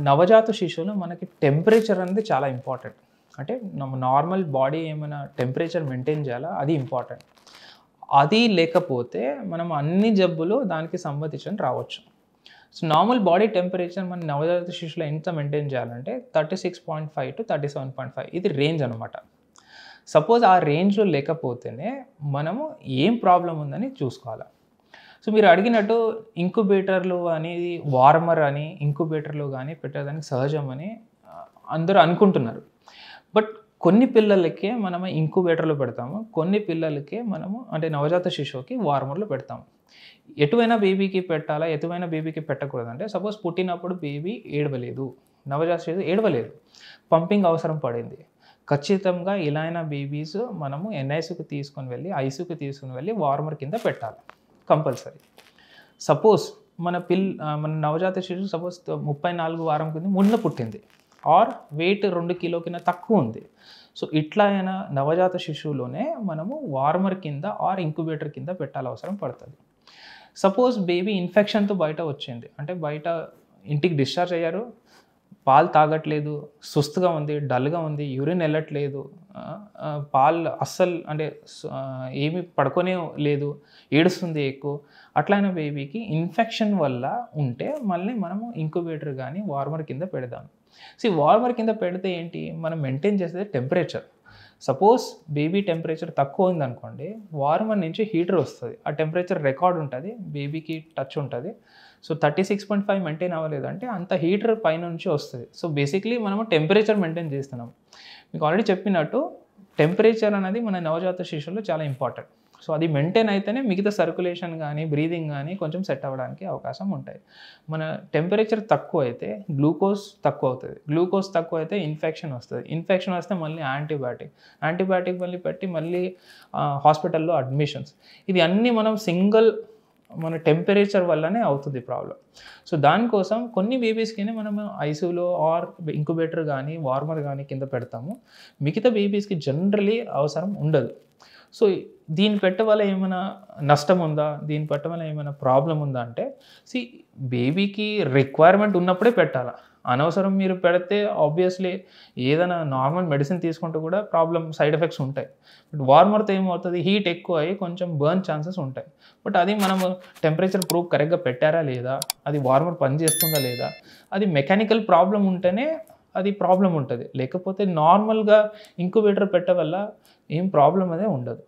నవజాత శిశువులో మనకి టెంపరేచర్ అనేది చాలా ఇంపార్టెంట్. అంటే నార్మల్ బాడీ ఏమైనా టెంపరేచర్ మెయింటైన్ చేయాలా అది ఇంపార్టెంట్. అది లేకపోతే మనం అన్ని జబ్బులు దానికి సంబంధించి రావచ్చు. సో నార్మల్ బాడీ టెంపరేచర్ మన నవజాత శిశువులో ఎంత మెయింటైన్ చేయాలంటే 36.5 to 37.5 ఇది రేంజ్ అనమాట. సపోజ్ ఆ రేంజ్‌లో లేకపోతేనే మనము ఏం ప్రాబ్లమ్ ఉందని చూసుకోవాలి. సో మీరు అడిగినట్టు ఇంక్యుబేటర్లు అనేది వార్మర్ అని ఇంక్యుబేటర్‌లో గానీ పెట్టేదానికి సహజం అని అందరూ అనుకుంటున్నారు. బట్ కొన్ని పిల్లలకే మనము ఇంక్యుబేటర్‌లో పెడతాము. కొన్ని పిల్లలకే మనము అంటే నవజాత శిశువుకి వార్మర్‌లో పెడతాము. ఎటువైనా బేబీకి పెట్టాలా? ఎటువైనా బేబీకి పెట్టకూడదంటే సపోజ్ పుట్టినప్పుడు బేబీ ఏడవలేదు. నవజాత శిశువు ఏడవలేదు. పంపింగ్ అవసరం పడింది. ఖచ్చితంగా ఇలా అయిన బేబీస్ మనము ఎన్ఐసీకి తీసుకొని వెళ్ళి, ఐసీయూకి తీసుకొని వెళ్ళి వార్మర్ కింద పెట్టాలి. కంపల్సరీ. సపోజ్ మన నవజాత శిశువు సపోజ్ 34 వారం కింద ముందు పుట్టింది. ఆర్ వెయిట్ 2 కిలో కింద తక్కువ ఉంది. సో ఇట్లా అయినా నవజాత శిశువులోనే మనము వార్మర్ కింద ఆర్ ఇంక్యుబేటర్ కింద పెట్టాల్సిన అవసరం పడుతుంది. సపోజ్ బేబీ ఇన్ఫెక్షన్‌తో బయట వచ్చింది. అంటే బయట ఇంటికి డిశ్చార్జ్ అయ్యారు. పాలు తాగట్లేదు, సుస్తుగా ఉంది, డల్‌గా ఉంది, యూరిన్ వెళ్ళట్లేదు, పాలు అస్సలు అంటే ఏమి పడుకోనే లేదు, ఏడుస్తుంది ఎక్కువ. అట్లైన బేబీకి ఇన్ఫెక్షన్ వల్ల ఉంటే మళ్ళీ మనము ఇంక్యుబేటర్ గానీ వార్మర్ కింద పెడదాం. వార్మర్ కింద పెడితే ఏంటి మనం మెయింటైన్ చేసేది టెంపరేచర్. సపోజ్ బేబీ టెంపరేచర్ తక్కువ ఉందనుకోండి, వార్మర్ నుంచి హీటర్ వస్తుంది. ఆ టెంపరేచర్ రికార్డ్ ఉంటుంది, బేబీకి టచ్ ఉంటుంది. సో 36.5 మెయింటైన్ అవ్వలేదంటే అంత హీటర్ పైనుంచి వస్తుంది. సో బేసిక్లీ మనము టెంపరేచర్ మెయింటైన్ చేస్తున్నాం. మీకు ఆల్రెడీ చెప్పినట్టు టెంపరేచర్ అనేది మన నవజాత శిశువులో చాలా ఇంపార్టెంట్. సో అది మెయింటైన్ అయితేనే మిగతా సర్క్యులేషన్ కానీ బ్రీదింగ్ కానీ కొంచెం సెట్ అవ్వడానికి అవకాశం ఉంటాయి. మన టెంపరేచర్ తక్కువ అయితే గ్లూకోజ్ తక్కువ అవుతుంది. గ్లూకోజ్ తక్కువ అయితే ఇన్ఫెక్షన్ వస్తుంది. ఇన్ఫెక్షన్ వస్తే మళ్ళీ యాంటీబయాటిక్ మళ్ళీ పెట్టి మళ్ళీ హాస్పిటల్లో అడ్మిషన్స్. ఇది అన్నీ మనం మన టెంపరేచర్ వల్లనే అవుతుంది ప్రాబ్లం. సో దానికోసం కొన్ని బేబీస్కి మనం ఐసీయూలో ఆర్ ఇంక్యుబేటర్ కానీ వార్మర్ కానీ కింద పెడతాము. మిగతా బేబీస్కి జనరలీ అవసరం ఉండదు. సో దీన్ని పెట్టడం వల్ల ఏమైనా నష్టం ఉందా? దీన్ని పెట్టడం వల్ల ఏమైనా ప్రాబ్లం ఉందా అంటే బేబీకి రిక్వైర్మెంట్ ఉన్నప్పుడే పెట్టాలి. అనవసరం మీరు పెడితే ఆబ్వియస్లీ ఏదైనా నార్మల్ మెడిసిన్ తీసుకుంటే కూడా సైడ్ ఎఫెక్ట్స్ ఉంటాయి. బట్ వార్మర్తో ఏమవుతుంది, హీట్ ఎక్కువ అయ్యి కొంచెం బర్న్ ఛాన్సెస్ ఉంటాయి. బట్ అది మనము టెంపరేచర్ ప్రూఫ్ కరెక్ట్గా పెట్టారా లేదా, అది వార్మర్ పనిచేస్తుందా లేదా, అది మెకానికల్ ప్రాబ్లం ఉంటేనే అది ప్రాబ్లం ఉంటుంది. లేకపోతే నార్మల్గా ఇంక్యుబేటర్ పెట్టడం వల్ల ఏం ప్రాబ్లం అదే ఉండదు.